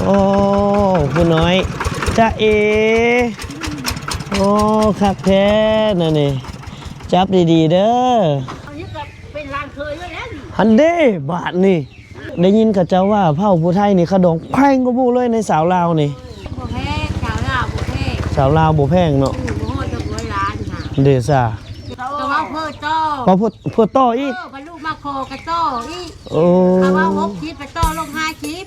โอ้ผู้น้อยจ้าเอโอ้คักแท้นั่นนี่จับดีๆเด้อเป็นร้านเคยด้วยแล้วฮันเด้บาทนี่ได้ยินกับเจ้าว่าเผ่าผู้ไทยนี่ขดองแพงก็บูเลยในสาวลาวนี่บ่แพงสาวลาวบ่แพงสาวลาวบ่แพงเนาะบ่ฮอด100 ล้านค่ะเดซ่าก็ว่าเพิ่นโตพอเพื่อต่ออีกบรรลุมาโคกระโตอีกโอ้ถ้าว่า6ชิปไปโตลง5ชิป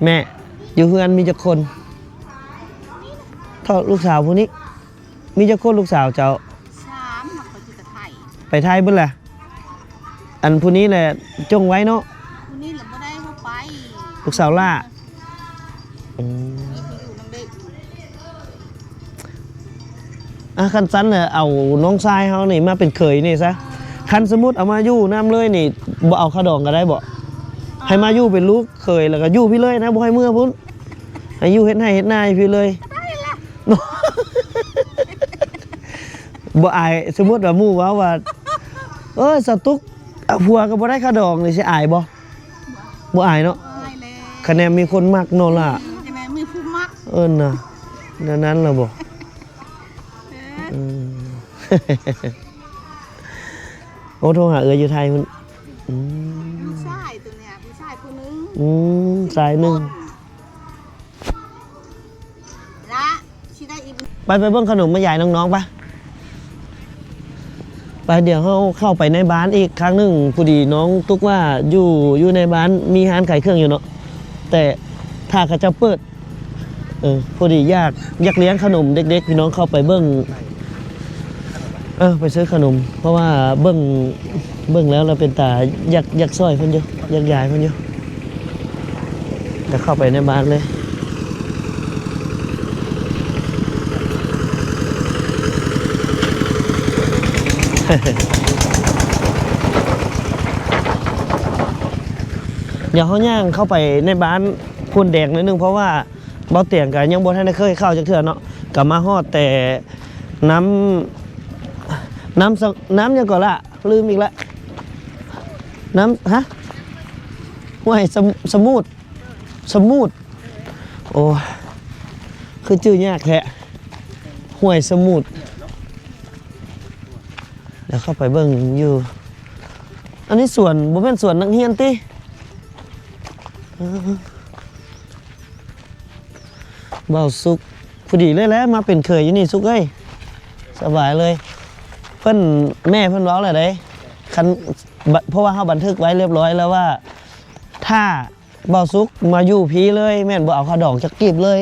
แม่อยู่เพื่อนมีจักคนทอดลูกสาวผู้นี้มีจักคนลูกสาวเจ้า3เขาอยู่ไทยไปไทยเบิ่นแหละอันผู้นี้แหละจงไว้เนาะผู้นี้ล่ะบ่ได้เข้าไปลูกสาวล่าคันสั้นเนี่ยเอาน้องชายเขานี่มาเป็นเขยนี่ซะคันสมมุติเอามาอยู่น้ำเลยนี่บ่เอาข้าวดองก็ได้บ่ให้มาอยู่เป็นลูกเขยแล้วก็อยู่พี่เลยนะบ่ให้เมื่อพุ่นให้อยู่เฮ็ดให้เฮ็ดนาพี่เลยบ่อายสมมุติว่าหมู่ว่าสตุกเอาผัวก็บ่ได้ข้าวดองนี่สิอายบ่อายเนาะคะแนนมีคนมักเนาะล่ะคะแนนมีผู้มักน่ะนั้นล่ะบ่โอ้โทรหาอยู่ไทยพุ่นผู้ชายตัวเนี่ยผู้ชายคนนึงสายหนึ่งละชิได้อีกไปเบิ่งขนมมาใหญ่น้องๆปะไปเดี๋ยวเข้าไปในบ้านอีกครั้งหนึ่งพอดีน้องตุ๊กว่าอยู่ในบ้านมีร้านขายเครื่องอยู่เนาะแต่ถ้าเขาจะเปิดพอดีอยากเลี้ยงขนมเด็กๆพี่น้องเข้าไปเบิ่งไปซื้อขนมเพราะว่าเบิ่งแล้วเราเป็นตาอยากซอยเพิ่นอยู่อยากยายเพิ่นอยู่จะเข้าไปในบ้านเลยเดี๋ยวเขาย่างเข้าไปในบ้านพุ่นแดงนิดนึงเพราะว่าเบาเตียงกันยังบ่ทันได้เคยเข้าจักเทื่อเนาะกลับมาฮอดแต่น้ำยังก่อนละลืมอีกละน้ำห้วยสมูดโอ้คือชื่อยากแท้ห้วยสมูดเดี๋ยวเข้าไปเบิ่งอยู่อันนี้สวนบ่เป็นสวนนักเรียนติเบาสุกพอดีเลยแหละมาเป็นเคยอยู่นี่สุกเอ้ยสบายเลยแม่เพิ่นเว้าแล้วเด้คันเพราะว่าเฮาบันทึกไว้เรียบร้อยแล้วว่าถ้าเบาสุกมาอยู่พี่เลยแม่นบ่เอาข้าวดองจักกีบเลย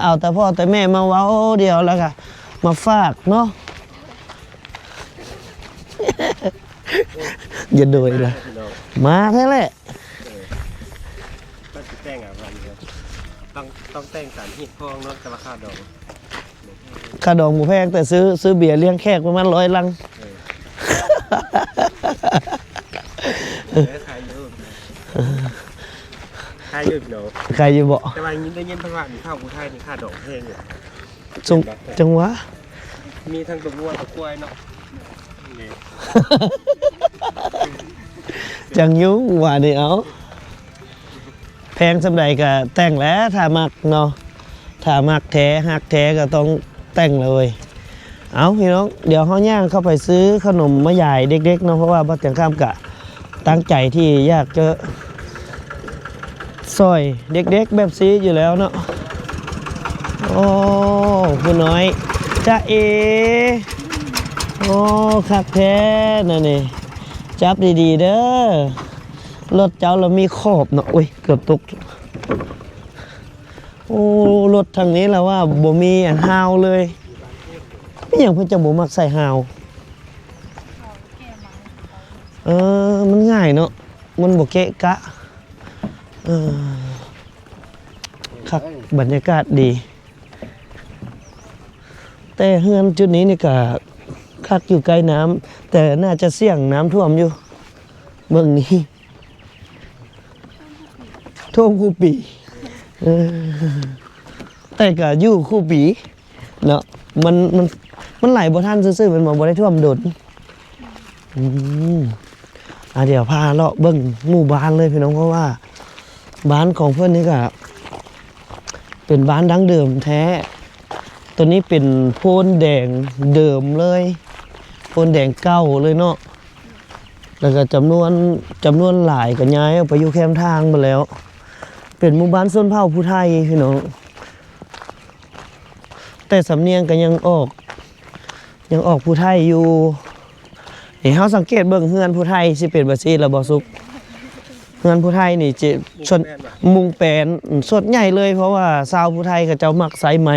เอาแต่พ่อแต่แม่มาเว้าเดียวแล้วก็มาฝากเนาะอย่าโดยล่ะมาแท้แหละต้องแต่งต้องแต่งสารหิดพองเนาะแต่ว่าข้าวดองหมูแพงแต่ซื้อเบียร์เลี้ยงแขกประมาณ100 ลังใครอยู่เนาะใครอยู่บ่แต่ว่าได้ยินทั้งว่ามีข้าวผู้ไทยนี่ข้าวดองแพงอยู่จังหวะมีทั้งตัววัวตัวกล้วยเนาะจังยุ่งว่านี่เอาแพงสำใดก็แต่งแล้วถ้ามักเนาะถ้ามักแท้หักแท้ก็ต้องแต่งเลยเอาพี่น้องเดี๋ยวเขาย่างเข้าไปซื้อขนมมาใหญ่เด็กๆเนาะเพราะว่าบัดจังข้ามกะ ตั้งใจที่อยากจะซอยเด็กๆแบบซีอยู่แล้วเนาะโอ้ผู้น้อยจ้าเอโอ้คักแท้นั่นนี่จับดีๆเด้อรถเจ้าเรามีขอบเนาะอุ้ยเกือบตกโอ้รถทางนี้แล้วว่าบ่มีอันฮาวเลยไม่อย่างเพิ่นจะบ่มักใส่ฮาวมันง่ายเนาะมันบ่เกะกะคักบรรยากาศดีแต่เฮือนจุดนี้นี่ก็คักอยู่ใกล้น้ำแต่น่าจะเสี่ยงน้ำท่วมอยู่เมืองนี้ท่วมคู่ปีแต่ก็อยู่คู่ปีเนาะมันไหลบ่ทันซื่อๆมันบ่ได้ท่วมโดดเดี๋ยวพาเลาะเบิ่งหมู่บ้านเลยพี่น้องเพราะว่าบ้านของเพื่อนนี่ก็เป็นบ้านดั้งเดิมแท้ตัวนี้เป็นโพนแดงเดิมเลยโพนแดงเก่าเลยเนาะแล้วก็จำนวนหลายก็ย้ายออกไปอยู่แคมป์ทางมาแล้วเป็นหมู่บ้านชนเผ่าผู้ไทยพี่น้องแต่สำเนียงก็ยังออกผู้ไทยอยู่นี่เฮาสังเกตเบิ่งเฮือนผู้ไทยสิเป็นแบบนี้แล้วบ่สุกเฮือนผู้ไทยนี่จะชนมุงแปลนสดใหญ่เลยเพราะว่าชาวผู้ไทยเขาเจ้ามักใช้ไม้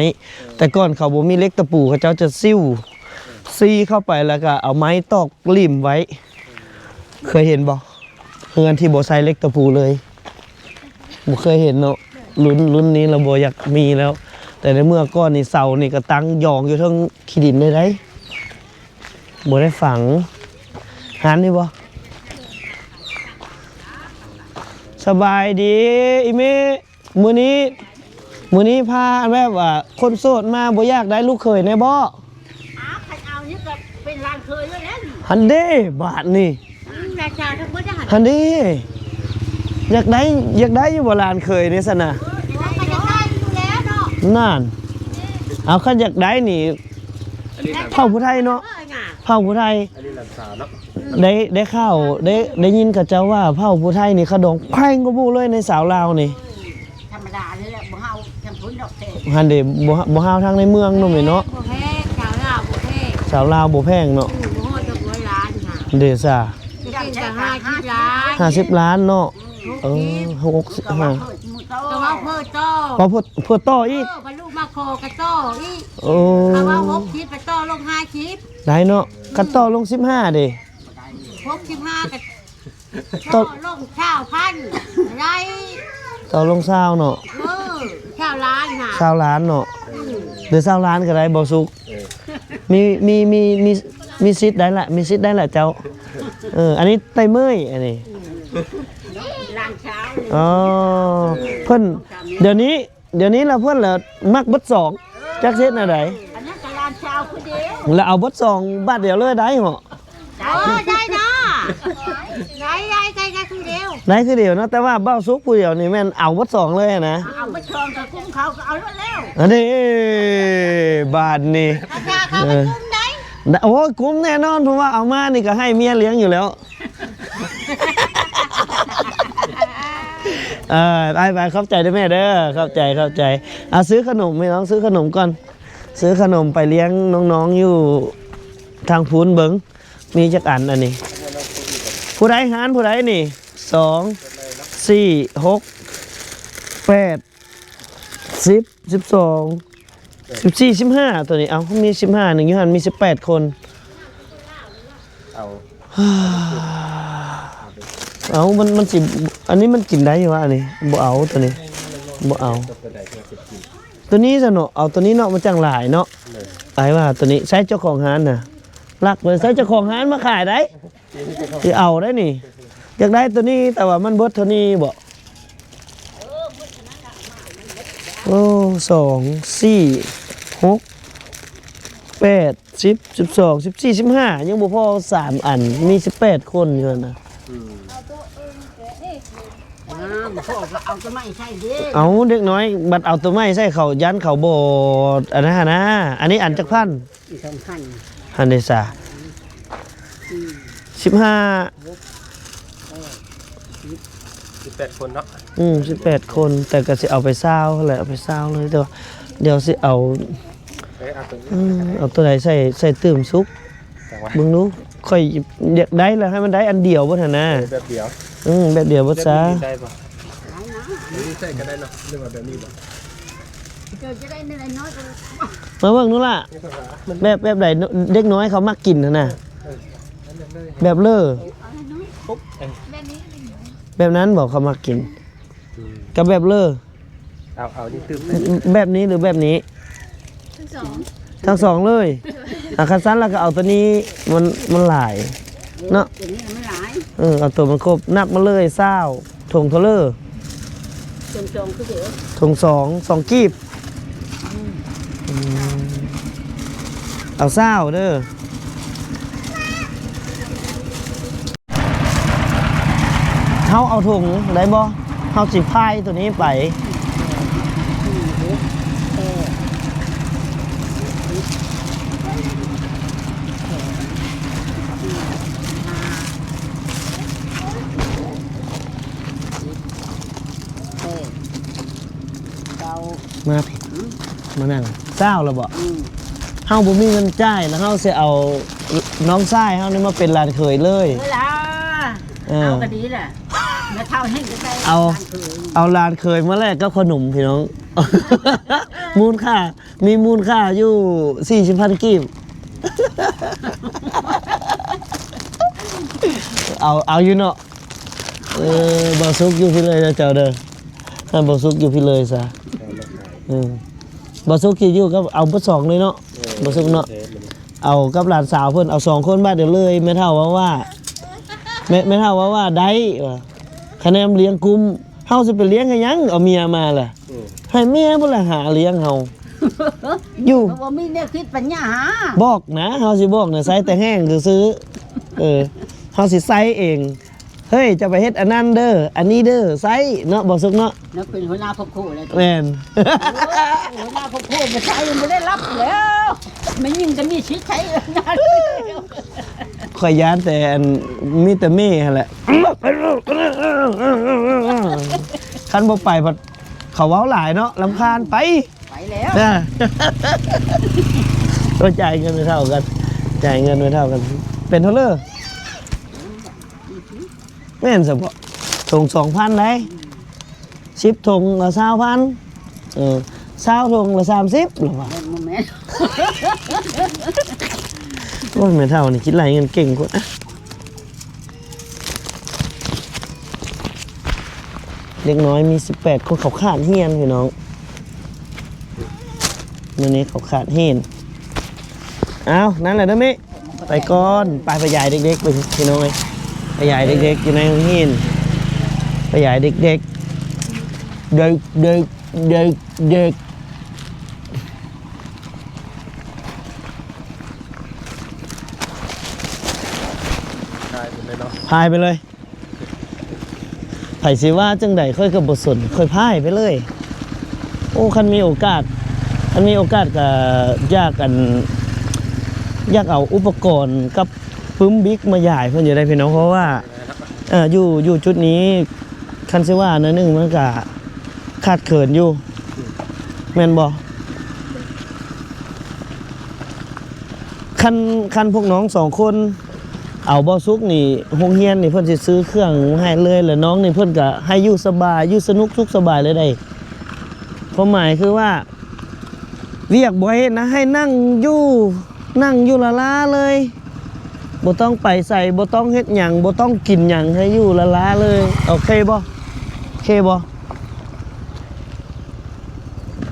แต่ก่อนเขาบ่มีเหล็กตะปูเขาเจ้าจะซิ่วซีเข้าไปแล้วก็เอาไม้ตอกลิ่มไว้เคยเห็นบ่เฮือนที่บ่ใช้เหล็กตะปูเลยบ่เคยเห็นเนาะรุ่นนี้เราบ่อยากมีแล้วแต่ในเมื่อก่อนนี่เสานี่ก็ตั้งยองอยู่ทั้งขี้ดินเลยได้บ่ได้ฝังหันนี่บ่สบายดีอีเมมื้อนี้พาแบบว่าคนโสดมาบ่อยากได้ลูกเขยแน่บ่ใครเอานี่ก็เป็นร้านเคยแล้วนะ หันเด้บาทนี่ราชาทั้งหมดจะหัน หันเด้อยากได้อยู่บ่หลานเคยนี่ซั่นน่ะ ว่าก็จะได้อยู่แล้วเนาะ นั่นเอาคันอยากได้นี่เผ่าผู้ไทยเนาะเผ่าผู้ไทย อันนี้หลังสาวเนาะ ได้ข้าวได้ยินกับเจ้าว่าเผ่าผู้ไทยนี่เขาดองแพงกว่าหมู่เลยในสาวลาวนี่ ธรรมดาเลยแหละบ่เฮาทำผลดอกเตะ หันเด้บ่ฮาวทางในเมืองนู่นนี่เนาะ บ่แพงชาวลาวบ่แพง สาวลาวบ่แพงเนาะ บ่ฮอดจะ100 ล้านค่ะ เด้ซ่า จะกินแต่50 ล้าน 50 ล้านเนาะ65 ก็ว่าเพิ่นโต พอพูดต่ออีก บรรลุมาโคกระโตอีก โอ้ ถ้าว่า60ไปโตลง50 ได้เนาะกันต่อลง15เด้ 65กับโตลง9,000ได้ ต่อลง20เนาะ 9 ล้านค่ะ 20ล้านเนาะหรือ20ล้านก็ได้บ่สุกมีสิทธิ์ได้ละมีสิทธิ์ได้ละเจ้าอันนี้ไตเมยอันนี้ ล้านเช้า อ๋อเพิ่นเดี๋ยวนี้เราเพิ่นละมักเบดสองจักเฮ็ดแนวใด อันนั้นก็ล้านเช้าคือเดียว แล้วเอาเบดสองบาทเดียวเลยได้เหรอ ได้นะได้คือเดียว ได้คือเดียวเนาะแต่ว่าเบ้าซุกผู้เดียวนี่แม่นเอาเบดสองเลยนะ เอาไปชองกับกุ้งเขาก็เอาแล้ว อันนี้บาทนี่ ราคาเขาไปกุ้งได้ โอ้ยคุ้มแน่นอนเพราะว่าเอามานี่ก็ให้เมียเลี้ยงอยู่แล้วไปเข้าใจด้วยแม่เด้อเข้าใจเอาซื้อขนมไม่น้องซื้อขนมก่อนซื้อขนมไปเลี้ยงน้องๆอยู่ทางพูนเบิงมีจักอันอันนี้ผู้ใดหารผู้ใดนี่2 4 6 8 10 12 14 15ตัวนี้เอามี15หนึ่งอยู่หันมี18คนเอามันสิอันนี้มันกินได้อยู่วะอันนี้บ่เอาตัวนี้บ่เอาตัวนี้ซะเนาะเอาตัวนี้เนาะมันจังหลายเนาะไปว่าตัวนี้ใช้เจ้าของร้านน่ะรักเลยใช้เจ้าของร้านมาขายได้สิเอาได้นี่อยากได้ตัวนี้แต่ว่ามันเบิดเท่านี้บ่โอ้2 4 6 8 10 12 14 15ยังบ่พอ3อันมี18คนอยู่น่ะเอาตัวไม่ใช่ดิ เอาเด็กน้อยบัดเอาตัวไม้ใส่เขายันเขาโบดอันนั้นนะอันนี้อันจักพัน สำคัญ อันเดซ่า15 18 คนเนาะ 18 คนแต่ก็สิเอาไปเศร้าแหละเอาไปเศร้าเลยเดี๋ยวสิเอา เอาตัวนี้ เอาตัวไหนใส่ตื่มซุก จังหวะ มึงรู้ค่อยอยากได้แล้วให้มันได้อันเดียวบ่ทันนะ แบบเดียว แบบเดียวบ่ซะ ได้ป่ะนี่ใส่ก็ได้เนาะเรื่องแบบนี้บ่ เจอจะได้ในน้อยก็ มาเบิ่งนู้นล่ะ นี่ภาษามัน แบบใดเด็กน้อยเขามักกินน่ะแบบเลอ ปุ๊บ แบบนี้ แบบนั้นบอกเขามักกินกับแบบเลอ เอานี่ตื้ม แบบนี้หรือแบบนี้ ทั้งสอง ทั้งสองเลยคันซันแล้วก็เอาตัวนี้มันหลายเนาะ ตัวนี้ไม่หลาย เอาตัวมันครบนับมาเลยเศร้าถงเทาเลอร์ จงคือเดี๋ยว ถงสองกีบเอาเศร้าเด้อเฮาเอาถุงได้บ่เฮาสิพายตัวนี้ไปมาพี่มานั่งเศร้าแล้วบ่เฮาบ่มีเงินจ่ายแล้วเฮาสิเอาน้องชายเฮานี่มาเป็นหลานเขยเลย เวลาเอาก็ดีแหละเมื่อเท่าให้ก็ได้ เอาหลานเขยมาแลกกับขนมพี่น้อง มูลค่ามีมูลค่าอยู่ 40,000 กีบ เอาอยู่เนาะบ่ซุกอยู่พี่เลยนะเจ้าเด้อถ้าบ่ซุกอยู่พี่เลยซะบ่ซุกสิอยู่กับเอาบ่สองเลยเนาะบ่ซุกเนาะเอากับหลานสาวเพิ่นเอา2คนมาเดี๋ยวเลยแม่เฒ่าว่าแม่เฒ่าว่าได้ว่าคะแนนเลี้ยงกุมเฮาสิไปเลี้ยงให้หยังเอาเมียมาล่ะให้เมียพุ่นล่ะหาเลี้ยงเฮาอยู่ เพราะว่ามีเนี่ยคิดปัญญาหา บอกนะเฮาสิบอกนะใส่แต่แห้งซื้อเฮาสิใส่เองเฮ้ยจะไปเฮ็ดอันนั้นเด้ออันนี้เด้อใส่เนาะบ่สุกเนาะ นักเป็นหัวหน้าครอบครัวเลย แม่น หัวหน้าครอบครัวไม่ใช่ไม่ได้รับแล้วไม่ยิ่งกันนี่ชิดใช้งาน ข่อยย้านแต่อันมีแต่แม่หั่นแหละคันบ่ไปพัดเขาเว้าหลายเนาะรำคาญไป ไปแล้ว นะก็จ่ายเงินไม่เท่ากันจ่ายเงินไม่เท่ากัน เป็นเท่าเลอแม่นสบถุง2,000ได้10ถุงละ20,00020ถุงละ30หรอวะ โมเมนต์ โอ้ยไม่เท่านี่คิดไรเงินเก่งกว่าเด็กน้อยมี18คนเขาขาดเฮียนพี่น้องวันนี้เขาขาดเฮียนเอานั่นแหละนะมิไปก่อนไปยายเด็กๆไปพี่น้อยไปยายเด็กๆอยู่ในห้องเฮียนไปยายเด็กๆเด็กพายไปเลยไผสิว่าจังใดค่อยกับบทสนค่อยพายไปเลยโอ้คันมีโอกาสก็อยากเอาอุปกรณ์กับปึ้มบิ๊กมาใหญ่เพื่อนอยู่ได้พี่น้องเพราะว่าอยู่จุดนี้คันสิว่านะนึงมันก็ขาดเขินอยู่แม่นบ่คันพวกน้อง2คนเอาบ่ซุกนี่โรงเรียนนี่เพิ่นสิซื้อเครื่องให้เลยแล้วน้องนี่เพิ่นก็ให้อยู่สบายอยู่สนุกสุขสบายเลยได้ความหมายคือว่าเรียกบ่ให้นะให้นั่งอยู่ละล้าเลยบ่ต้องไปใส่บ่ต้องเฮ็ดหยังบ่ต้องกินหยังให้อยู่ละล้าเลยโอเคบ่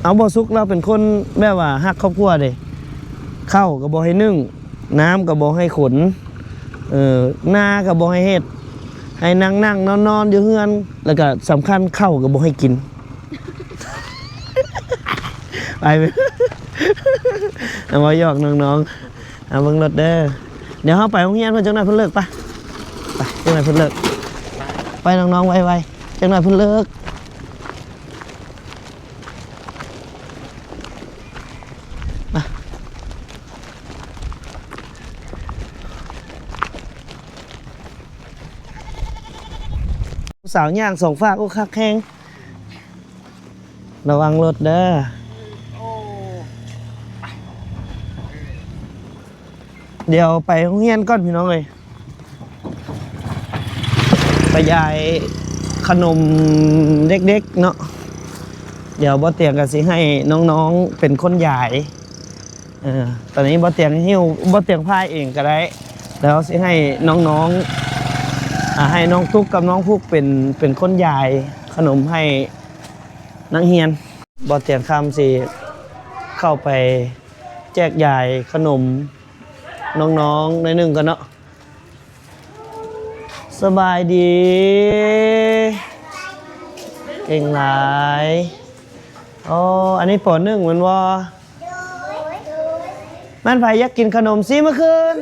เอาบ่ซุกเราเป็นคนแบบว่าฮักครอบครัวเด้ข้าวก็บ่ให้นึ่งน้ำก็บ่ให้ขนหน้าก็บ่ให้เฮ็ดให้นั่งนอนอยู่เฮือนแล้วก็สำคัญข้าวก็บ่ให้กิน ไปเอาไว้หยอกน้องๆเอาเบิ่งรถเด้อเดี๋ยวเฮาไปโรงเรียนเพิ่นจังหน่อยเพิ่นเลิกไปจังหน่อยเพิ่นเลิกไปน้องๆไวๆจังหน่อยเพิ่นเลิก สาวย่างสองฝากโอ้คักแข้งระวังรถเด้อเดี๋ยวไปโรงเรียนก่อนพี่น้องเลยไปยายขนมเด็กๆเนาะเดี๋ยวบ่เตียงก็สิให้น้องๆเป็นคนยายตอนนี้บ่เตียงหิ้วบ่เตียงพายเองก็ได้แล้วสิให้น้องๆให้น้องตุ๊กกับน้องพุกเป็นคนยายขนมให้นักเรียนบ่เตียงคำสิเข้าไปแจกยายขนมน้องๆในหนึ่งกันเนาะสบายดีเก่งหลายอ๋ออันนี้ปอนึ่งเหมือนว่ามันไผอยากกินขนมซิเมื่อคืน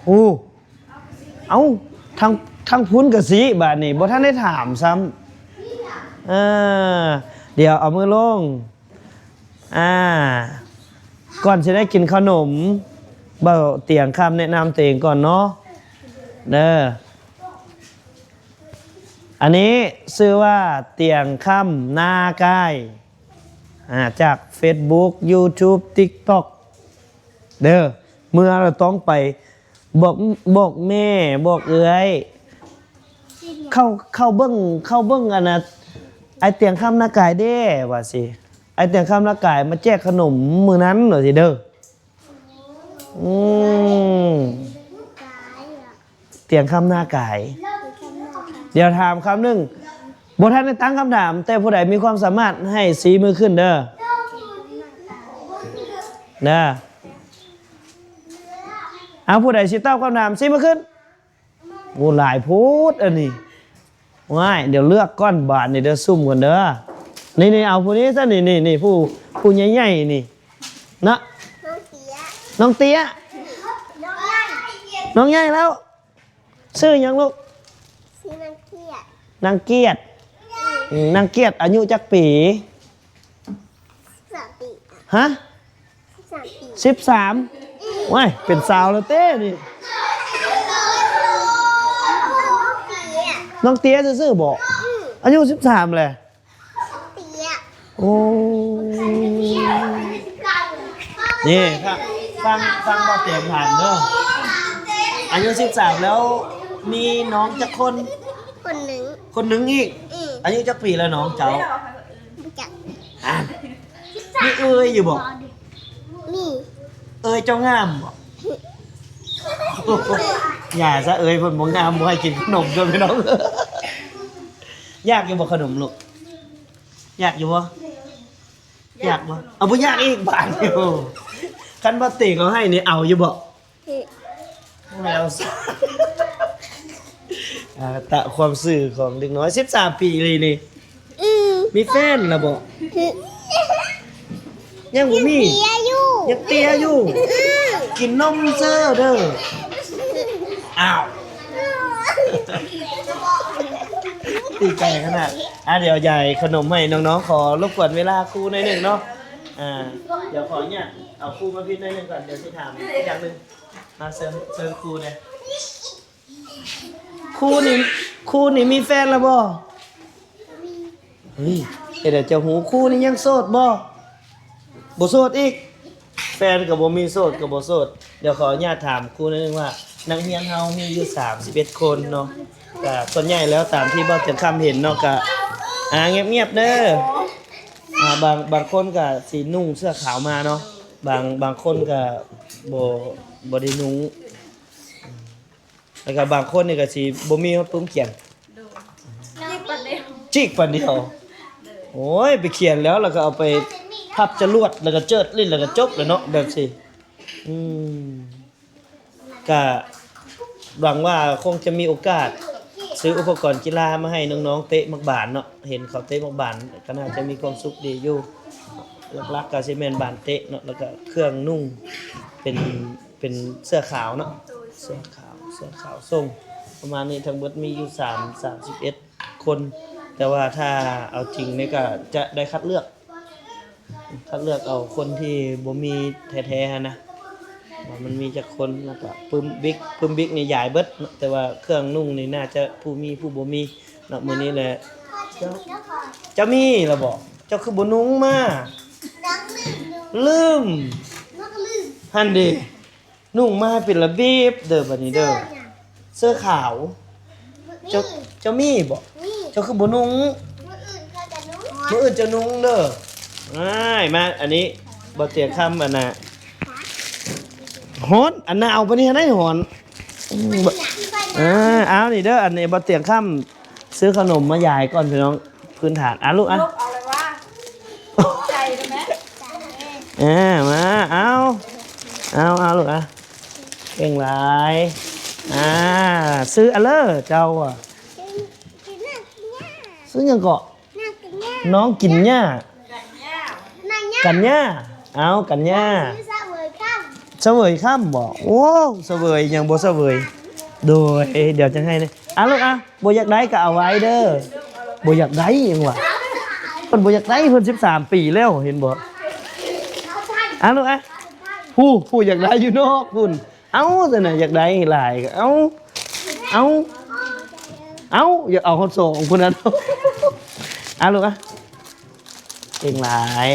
อู้เอ้าทางพุ้นกับสีบาทนี่บ่ท่านได้ถามซ้ำเดี๋ยวเอามือลงก่อนจะได้กินขนมเบาเตียงคำแนะนำตัวเองก่อนเนาะเด้ออันนี้ชื่อว่าเตียงคำนากายจาก Facebook YouTube TikTok เด้อเมื่อเราต้องไปบอกแม่บอกเอ้ยเข้าเบิ้งอันน่ะไอเตียงคำนากายเด้ว่าสิไอเตียงคำนากายมาแจกขนมมื้อนั้นเหรอสิเด้อเตียงคำหน้ากายเดี๋ยวถามคำหนึ่งบทท่านได้ตั้งคำถามแต่ผู้ใดมีความสามารถให้สีมือขึ้นเด้อเอาผู้ใดสิตอบคำถามสีมือขึ้นโอ้หลายพูดอันนี้ง่ายเดี๋ยวเลือกก้อนบาทนี่เดี๋ยวซุ่มกันเด้อนี่เอาผู้นี้ซะนี่ผู้ใหญ่ๆนี่นะน้องเตี้ยน้องใหญ่แล้วชื่อยังลูกชื่อนางเกียรตินางเกียรติอายุจักปีฮะ13ว้ายเป็นสาวแล้วเต้นี่น้องเตี้ยซื่อๆบอกอายุ13เลยโอ้นี่ฟังบ่เต็มผ่านเด้ออายุ13แล้วมีน้องจักคนหนึ่งอีกอายุจักปีแล้วน้องเจ้านี่เอ้ยอยู่บ่เอ้ยเจ้างามบ่อย่าซะเอ้ยเพิ่นบ่งามบ่ให้กินขนมจนพี่น้องยากอยู่บ่ขนมลูกยากอยู่บ่ยากบ่เอาบ่ยากอีกบาทเดียวคันบ่ติเขาให้นี่เอาอยู่บ่แล้วตะความสื่อของเด็กน้อย13ปีเลยนี่มีแฟนแล้วบ่ยังบ่มียังเตี้ยอยู่กินนมเซ้อเด้ออ้าวตีใจขนาดเดี๋ยวใหญ่ขนมให้น้องๆขอรบกวนเวลาครูหน่อยหนึ่งเนาะเดี๋ยวขอเนี่ยเอาครูมาพิจารณาหนึ่งก่อนเดี๋ยวที่ถามอย่างหนึ่งมาเชิญครูเลยครูนี่มีแฟนแล้วบ่เฮ้ยเดี๋ยวจะหูครูนี่ยังโสดบ่โสดอีกแฟนกับบ่มีโสดกับบ่โสดเดี๋ยวขออนุญาตถามครูนิดนึงว่านักเรียนเฮามีอยู่31คนเนาะก็ส่วนใหญ่แล้วตามที่บ่จังคำเห็นเนาะก็เงียบๆเด้อบางคนก็สินุ่งเสื้อขาวมาเนาะบางคนก็บ่ได้นุ่งแล้วก็บางคนนี่ก็สิบ่มีปื้มเขียนจิกปันเดียวโอ้ยไปเขียนแล้วก็เอาไปพับจรวดแล้วก็เจิดลิ้นแล้วก็จบเลยเนาะแบบสิก็หวังว่าคงจะมีโอกาสซื้ออุปกรณ์กีฬามาให้น้องๆเตะมักบานเนาะเห็นเขาเตะมักบานก็น่าจะมีความสุขดีอยู่หลักๆก็สิแม่นบานเตะเนาะแล้วก็เครื่องนุ่งเป็นเสื้อขาวเนาะเสื้อขาวส่งประมาณนี้ทั้งหมดมีอยู่31คนแต่ว่าถ้าเอาจริงนี่ก็จะได้คัดเลือกเอาคนที่บ่มีแท้ๆนะ ว่ามันมีจักคนแล้วก็ปึ้มบิ๊กนี่ใหญ่เบิดเนาะแต่ว่าเครื่องนุ่งนี่น่าจะผู้มีผู้บ่มีเนาะมื้อนี้แหละเจ้ามีล่ะบ่เจ้าคือบ่นุ่งมาลืมหั่นดินุ่งมาเป็นระเบียบเด้อบัดนี้เด้อเสื้อขาวเจ้ามีบ่เจ้าคือบ่นุ่งมื้ออื่นจะนุ่งเด้อมาอันนี้บ่เตียงคำอันน่ะฮอนอันน่ะเอาไปนี่ให้ได้หอนเอานี่เด้ออันนี้บ่เตียงคำซื้อขนมมายายก่อนพี่น้องพื้นฐานลูกเอาเลยวะใจได้ไหมมาเอาลูกเก่งหลายซื้ออันเลอเจ้าซื้อยังเกาะน้องกินหญ้ากันหญ้าเอากันหญ้าเสวยข้ามบอกโอ้เสวยยังบ่เสวยโดยเดี๋ยวจะให้เลยลูกบ่อยากได้ก็เอาไว้เด้อบ่อยากได้ยังวะเพิ่นบ่อยากได้เพิ่น13 ปีแล้วเห็นบ่ลูกผู้อยากได้อยู่นอกพุ่นแต่น่ะอยากได้หลายก็เอาอยากเอาคนส่งพุ่นนั้นลูกเก่งหลาย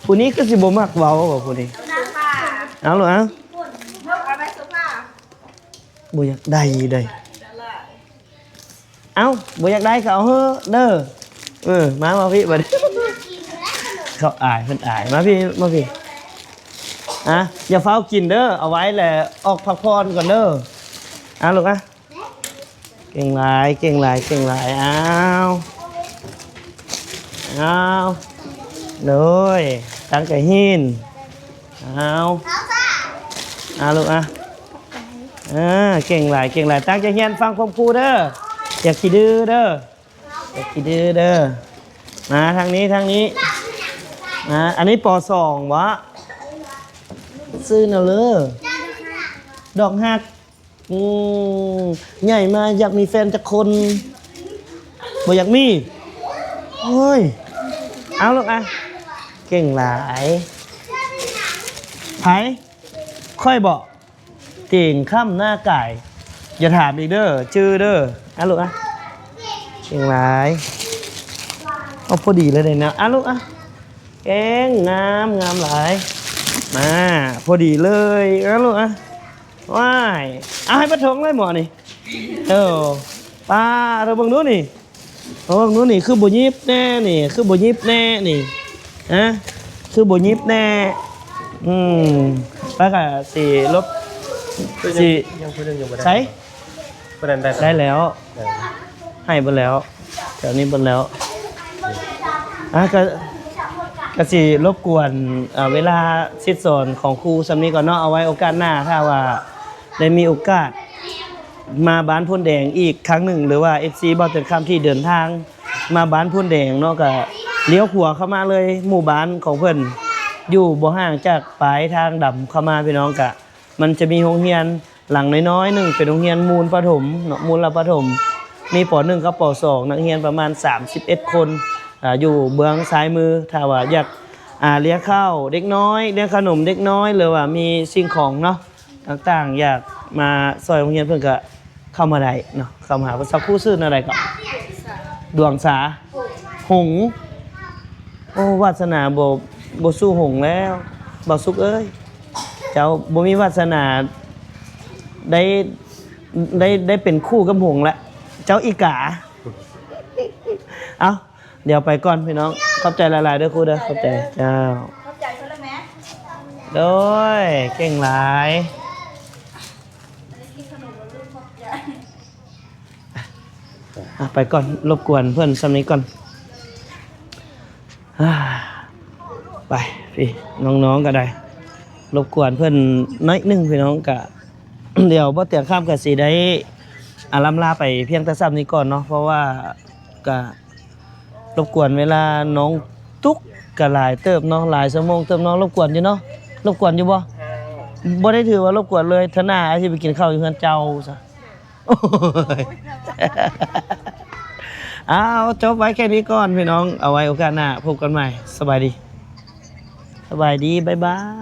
ผู้นี้ก็สิบ่มักเว้าบ่ผู้นี้ลูกบ่อยากได้เลยบ่อยากได้ก็เอาเฮ้อเด้อมาพี่บัดเขาอายเพิ่นอายมาพี่อย่าเฝ้ากินเด้อเอาไว้แหละออกพักผ่อนก่อนเด้อลูกเก่งหลายเลยตั้งใจหินลูกเก่งหลายตั้งใจเฮียนฟังความครูเด้ออย่าขี้ดื้อเด้อมาทางนี้อันนี้ป.2 วะซื้อน่ะเลยดอกหักใหญ่มาอยากมีแฟนจักคนบ่อยากมีเฮ้ยลูกเก่งหลายไผค่อยบอกเก่งข้ามหน้าไก่อย่าถามอีกเด้อชื่อเด้อลูกเก่งหลายพอดีเลยนะลูกเก่งงามหลายมาพอดีเลยลูกว้ายให้ปะทงเลยหมอนี่ป้าเราบังนู้นนี่คือบ่ยิบแน่นี่คือบ่ยิบแน่นี่คือบ่ยิบแน่ป้าก็สิลบสิยังพูดเรื่องอยู่บ่ได้ใช้บ่ได้แล้วให้เบิ่แล้วแถวนี้เบิ่แล้วก็สิรบกวนเวลาสิทธิ์สอนของครูสำนี้ก่อนเนาะเอาไว้โอกาสหน้าถ้าว่าได้มีโอกาสมาบ้านพ่นแดงอีกครั้งหนึ่งหรือว่า FC บ่เป็นคำที่เดินทางมาบ้านพ่นแดงเนาะก็เลี้ยวขวาเข้ามาเลยหมู่บ้านของเพิ่นอยู่บ่ห่างจากปลายทางดำเข้ามาพี่น้องกะมันจะมีโรงเรียนหลังน้อยๆนึงเป็นโรงเรียนมูลประถมเนาะมูลประถมมีป.1 กับป.2 นักเรียนประมาณ31คนอยู่เบื้องซ้ายมือถ้าว่าอยากเลี้ยงข้าวเด็กน้อยเลี้ยงขนมเด็กน้อยหรือว่ามีสิ่งของเนาะต่างๆอยากมาซอยโรงเรียนเพิ่นก็เข้ามาได้เนาะเข้ามาหาภาษาคู่ซื่ออะไรก็ดวงสาหงโอ้วาสนาบ่สู้หงแล้วบ่สุกเอ้ยเจ้าบ่มีวาสนาได้เป็นคู่กับหงแล้วเจ้าอีกาเดี๋ยวไปก่อนพี่น้องขอบใจหลายๆเด้อครูเด้อขอบใจเจ้าขอบใจเพิ่นแล้วแม่โดยเก่งหลายไปก่อนรบกวนเพื่อนสำนี้ก่อนไปพี่น้องๆก็ได้รบกวนเพื่อนน้อยนึงพี่น้องกะ เดี๋ยวบ่เตียงข้ามกับสีได้ลำลาไปเพียงแต่ซ้ำนี้ก่อนเนาะเพราะว่ากะรบกวนเวลาน้องตุ๊กกะหลายเติบเนาะหลายชั่วโมงเติบน้องรบกวนอยู่เนาะรบกวนอยู่บ่ได้ถือว่ารบกวนเลยทนาอาจสิไปกินข้าวอยู่เฮือนเจ้าซะจบไว้แค่นี้ก่อนพี่น้องเอาไว้โอกาสหน้าพบกันใหม่สบายดีบ๊ายบาย